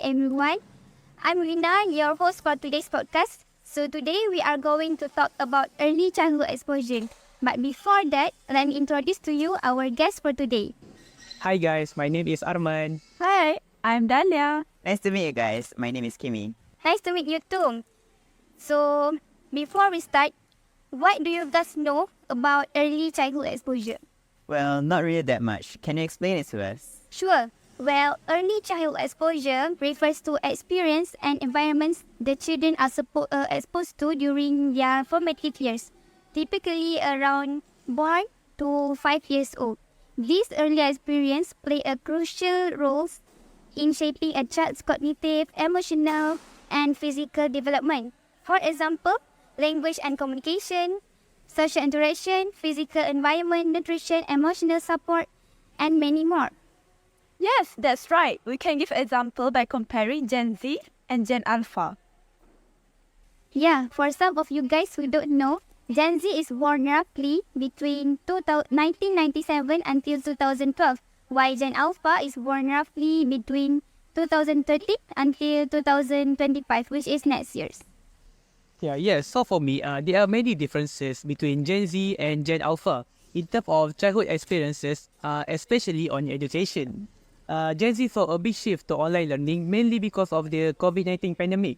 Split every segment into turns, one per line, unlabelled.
everyone. I'm Rina, your host for today's podcast. So today we are going to talk about early childhood exposure. But before that, let me introduce to you our guest for today.
Hi guys, my name is Arman.
Hi, I'm Dalia.
Nice to meet you guys. My name is Kimi.
Nice to meet you too. So before we start, what do you guys know about early childhood exposure?
Well, not really that much. Can you explain it to us?
Sure. Well, early childhood exposure refers to experience and environments the children are exposed to during their formative years, typically around born to 5 years old. These early experiences play a crucial role in shaping a child's cognitive, emotional, and physical development. For example, language and communication, social interaction, physical environment, nutrition, emotional support, and many more.
Yes, that's right. We can give example by comparing Gen Z and Gen Alpha.
Yeah, for some of you guys who don't know, Gen Z is born roughly between 1997 until 2012, while Gen Alpha is born roughly between 2013 until 2025, which is next year's.
So for me, there are many differences between Gen Z and Gen Alpha in terms of childhood experiences, especially on education. Gen Z saw a big shift to online learning mainly because of the COVID-19 pandemic.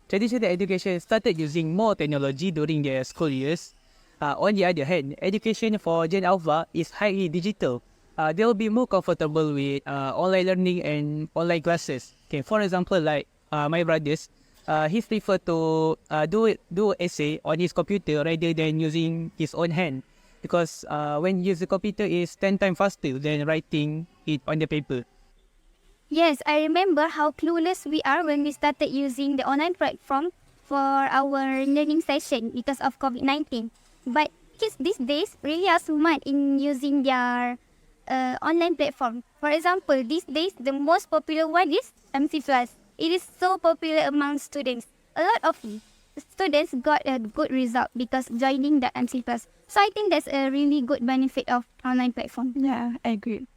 Traditional education started using more technology during their school years. On the other hand, education for Gen Alpha is highly digital. They will be more comfortable with online learning and online classes. Okay, for example, like my brothers, he prefer to do essay on his computer rather than using his own hand, because when you use the computer is 10 times faster than writing it on the paper.
Yes, I remember how clueless we are when we started using the online platform for our learning session because of COVID-19. But kids these days really are smart in using their online platform. For example, these days the most popular one is MC Plus. It is so popular among students. A lot of students got a good result because joining the MC Plus. So I think that's a really good benefit of online platform.
Yeah, I agree.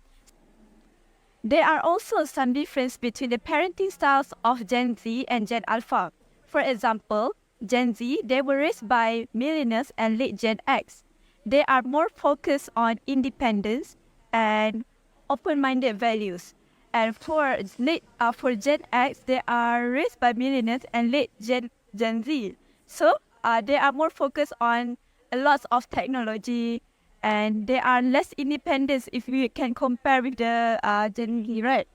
There are also some difference between the parenting styles of Gen Z and Gen Alpha. For example, Gen Z, they were raised by millennials and late Gen X. They are more focused on independence and open-minded values. And for Gen X, they are raised by millennials and late Gen Z. So they are more focused on a lot of technology, and they are less independent if we can compare with the Gen Z, right?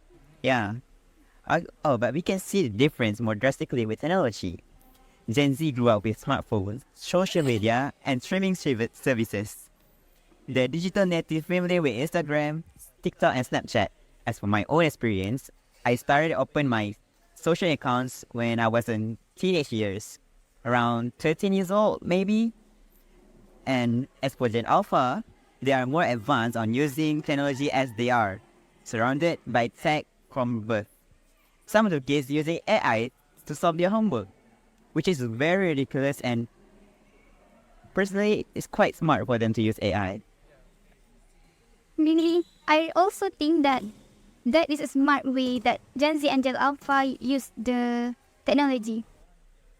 Yeah. But we can see the difference more drastically with technology. Gen Z grew up with smartphones, social media, and streaming services. The digital native familiar with Instagram, TikTok, and Snapchat. As for my own experience, I started to open my social accounts when I was in teenage years, around 13 years old maybe. And as for Gen Alpha, they are more advanced on using technology as they are, surrounded by tech from birth. Some of the kids using AI to solve their homework, which is very ridiculous, and personally, it's quite smart for them to use AI.
Really, I also think that is a smart way that Gen Z and Gen Alpha use the technology.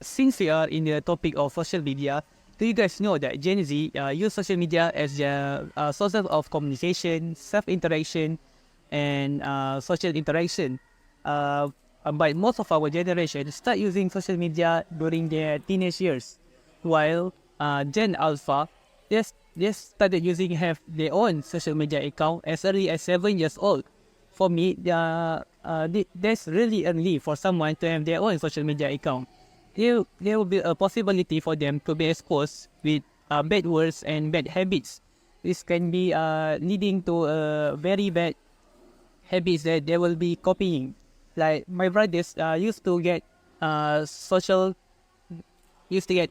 Since we are in the topic of social media, do you guys know that Gen Z use social media as their source of communication, self-interaction, and social interaction? But most of our generation start using social media during their teenage years, while Gen Alpha just started have their own social media account as early as 7 years old. For me, that's really early for someone to have their own social media account. There will be a possibility for them to be exposed with bad words and bad habits. This can be leading to very bad habits that they will be copying. Like my brothers used to get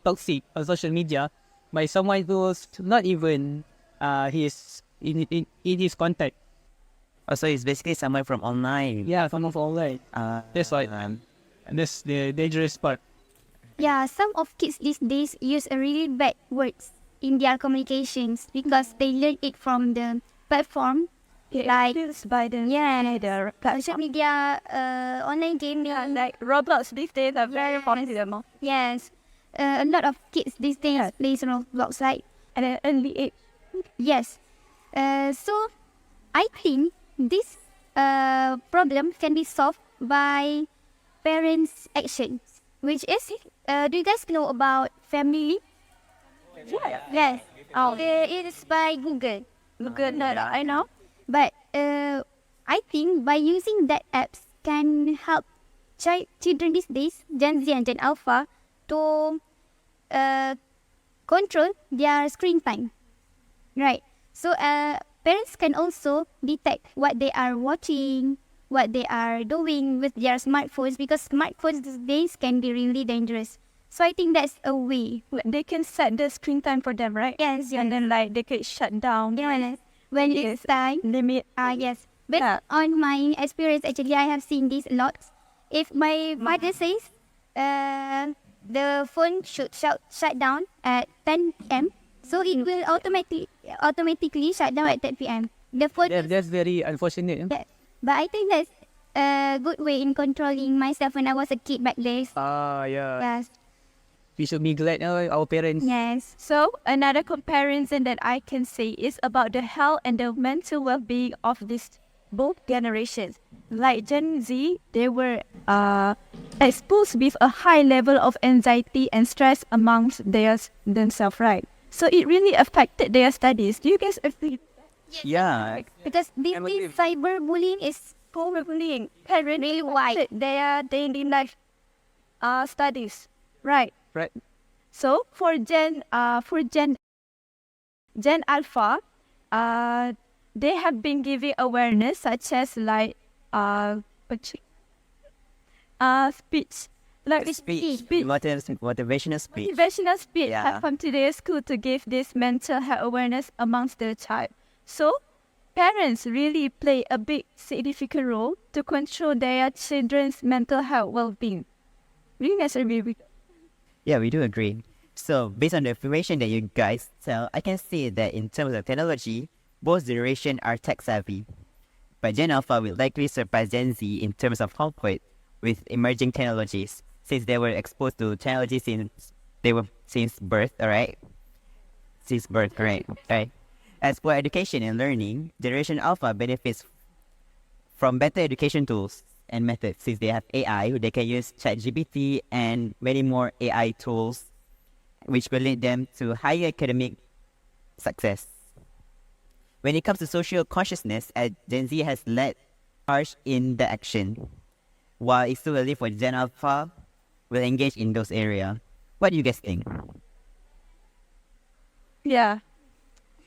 toxic on social media by someone who's not even in his contact.
Also, it's basically someone from online.
Yeah, someone from online. That's why, and that's the dangerous part.
Yeah, some of kids these days use a really bad words in their communications because they learn it from the platform Like,
by the
yeah, social media, online gaming.
like Roblox these days are very popular.
Yes, a lot of kids these days plays Roblox, right?
At an early age.
Yes. So I think this problem can be solved by parents' actions, which is, do you guys know about family? Yes. It is by Google.
Good, I know.
But I think by using that apps can help children these days, Gen Z and Gen Alpha, to control their screen time. Right. So parents can also detect what they are watching, what they are doing with their smartphones, because smartphones these days can be really dangerous. So I think that's a way.
They can set the screen time for them, right?
Yes,
And then like they can shut down.
yes. When it's time.
Limit.
Yes. But
Yeah.
on my experience, actually, I have seen this a lot. If my mother says the phone should shut down at 10 p.m., so it will automatically shut down at 10 p.m. The phone
That's very unfortunate.
yeah. But I think that's a good way in controlling myself when I was a kid back then.
Yeah.
Yes.
We should be glad our parents.
Yes.
So another comparison that I can say is about the health and the mental well-being of these both generations. Like Gen Z, they were exposed with a high level of anxiety and stress amongst themselves, right? So it really affected their studies. Do you guys agree?
Yeah.
Because this cyberbullying is
Bullying can really
wide.
affect their daily life studies, right?
Right.
So for Gen Alpha, they have been giving awareness such as like speech, like
Speech. Motivational speech.
motivational speech
Yeah.
have come to their school to give this mental health awareness amongst the child. So parents really play a big significant role to control their children's mental health well-being. Do you guys agree with?
Yeah, we do agree. So, based on the information that you guys tell, I can see that in terms of technology, both generations are tech savvy. But Gen Alpha will likely surpass Gen Z in terms of comfort with emerging technologies, since they were exposed to technology since birth, alright? Since birth, correct. Right. As for education and learning, Generation Alpha benefits from better education tools and methods, since they have AI, they can use ChatGPT and many more AI tools, which will lead them to higher academic success. When it comes to social consciousness, Gen Z has led harsh in the action, while it's too early for Gen Alpha will engage in those areas. What do you guys think?
Yeah,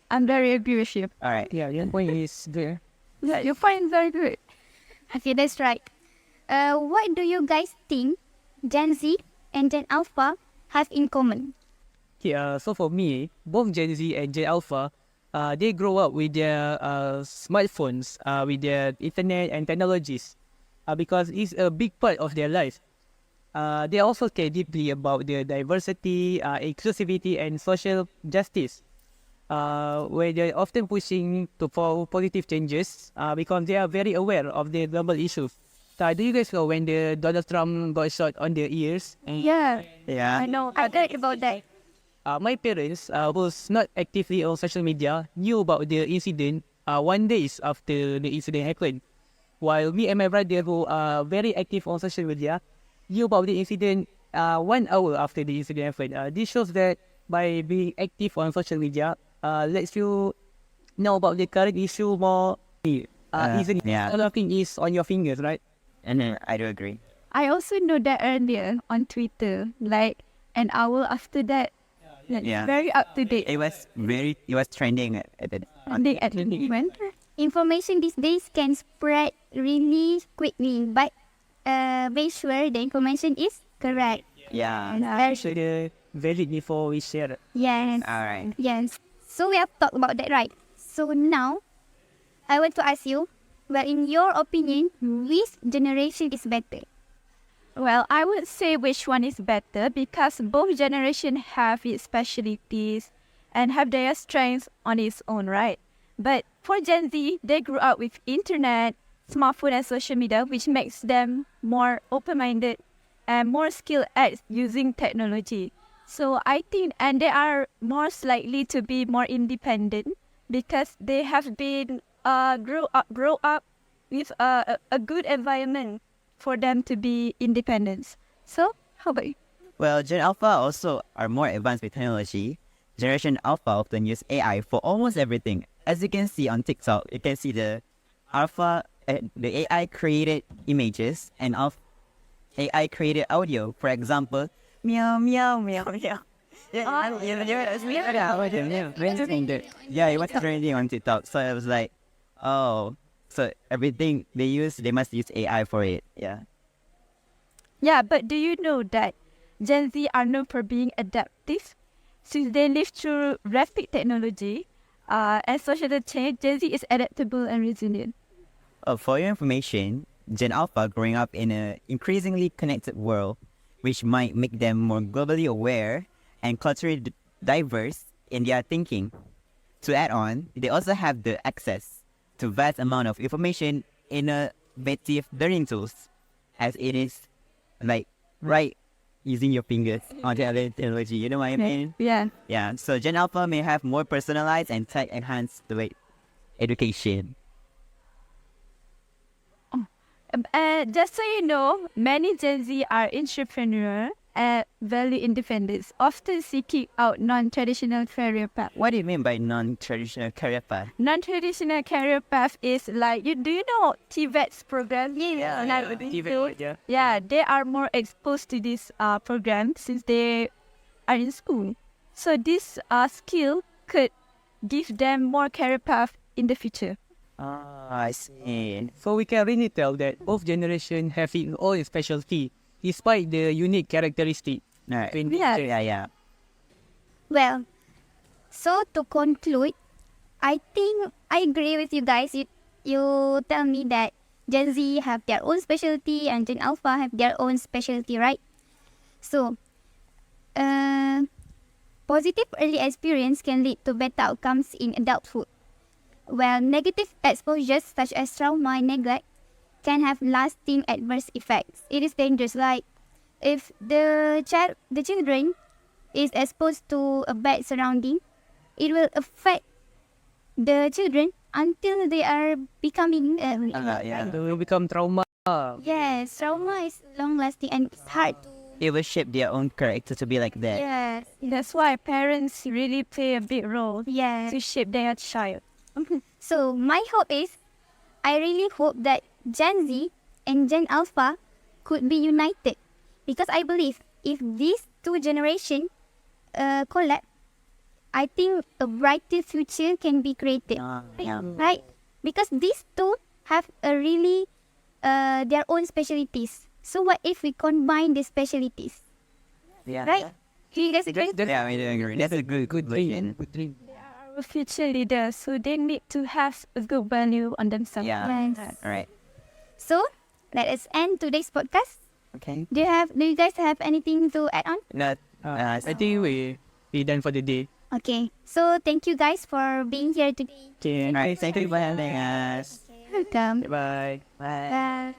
I'm very agree with you.
All right.
Yeah, your point is there.
Yeah, you find very good.
Okay, that's right. What do you guys think Gen Z and Gen Alpha have in common?
Okay, so for me, both Gen Z and Gen Alpha, they grow up with their smartphones, with their internet and technologies, because it's a big part of their life. They also care deeply about the diversity, inclusivity, and social justice, where they're often pushing for positive changes, because they are very aware of the global issues. Do you guys know when the Donald Trump got shot on the ears?
Yeah,
Yeah.
I know.
I heard about that.
My parents, who's not actively on social media, knew about the incident 1 day after the incident happened. While me and my brother, who are very active on social media, knew about the incident 1 hour after the incident happened. This shows that by being active on social media, lets you know about the current issue more easily.
Yeah.
Everything is on your fingers, right?
And I do agree.
I also know that earlier on Twitter, like an hour after that. Like,
Yeah.
Very up to date.
It was trending at the
Ending at the moment.
Information these days can spread really quickly, but make sure the information is correct.
yeah.
So the valid before we share.
Yes.
All right.
Yes. So we have talked about that, right? So now, I want to ask you, well, in your opinion, which generation is better?
Well, I would say which one is better because both generations have its specialties and have their strengths on its own, right? But for Gen Z, they grew up with internet, smartphone and social media, which makes them more open-minded and more skilled at using technology. So I think, and they are most likely to be more independent because they have been grow up with a good environment for them to be independent. So how about you?
Well, Gen Alpha also are more advanced with technology. Generation Alpha often use AI for almost everything. As you can see on TikTok, you can see the AI created images and AI created audio. For example, meow meow meow meow. Yeah, it was trending on TikTok. So I was like, oh, so everything they must use AI for it. Yeah.
Yeah, but do you know that Gen Z are known for being adaptive? Since they live through rapid technology and social change, Gen Z is adaptable and resilient.
For your information, Gen Alpha growing up in an increasingly connected world, which might make them more globally aware and culturally diverse in their thinking. To add on, they also have the access to vast amount of information, innovative learning tools, as it is like right using your fingers on the technology. You know what I mean?
Yeah.
Yeah. So Gen Alpha may have more personalized and tech enhanced education.
Just so you know, many Gen Z are entrepreneurs and value independence, often seeking out non-traditional career path.
What do you mean by non-traditional career path?
Non-traditional career path is like, do you know TVET's program? Yeah, they are more exposed to this program since they are in school. So this skill could give them more career path in the future.
I see.
So we can really tell that both generations have its own specialty, despite the unique characteristic.
Right.
between
Yeah.
each.
Yeah.
Well, so to conclude, I think I agree with you guys. You tell me that Gen Z have their own specialty and Gen Alpha have their own specialty, right? So, positive early experience can lead to better outcomes in adulthood, while negative exposures such as trauma and neglect can have lasting adverse effects. It is dangerous. Like if the children is exposed to a bad surrounding, it will affect the children until they are becoming
Yeah.
They will become trauma.
Yes, trauma is long lasting and it's hard to.
It will shape their own character to be like that.
Yes,
That's why parents really play a big role
yes.
to shape their child.
So my hope is, I really hope that Gen Z and Gen Alpha could be united, because I believe if these two generations collab, I think a brighter future can be created.
Yeah.
Right? Because these two have a really their own specialties. So what if we combine the specialties?
Yeah.
Right? Do you guys agree?
Yeah, I do agree. That's a good
dream.
vision.
Good dream.
Our future leaders, so they need to have a good value on themselves.
Yeah.
Yes.
All right.
So let us end today's podcast.
Okay.
Do you guys have anything to add on?
No.
I think we done for the day.
Okay. So thank you guys for being here today.
Okay.
All right. Thank you for having us.
Welcome.
Bye.
Bye.
Bye.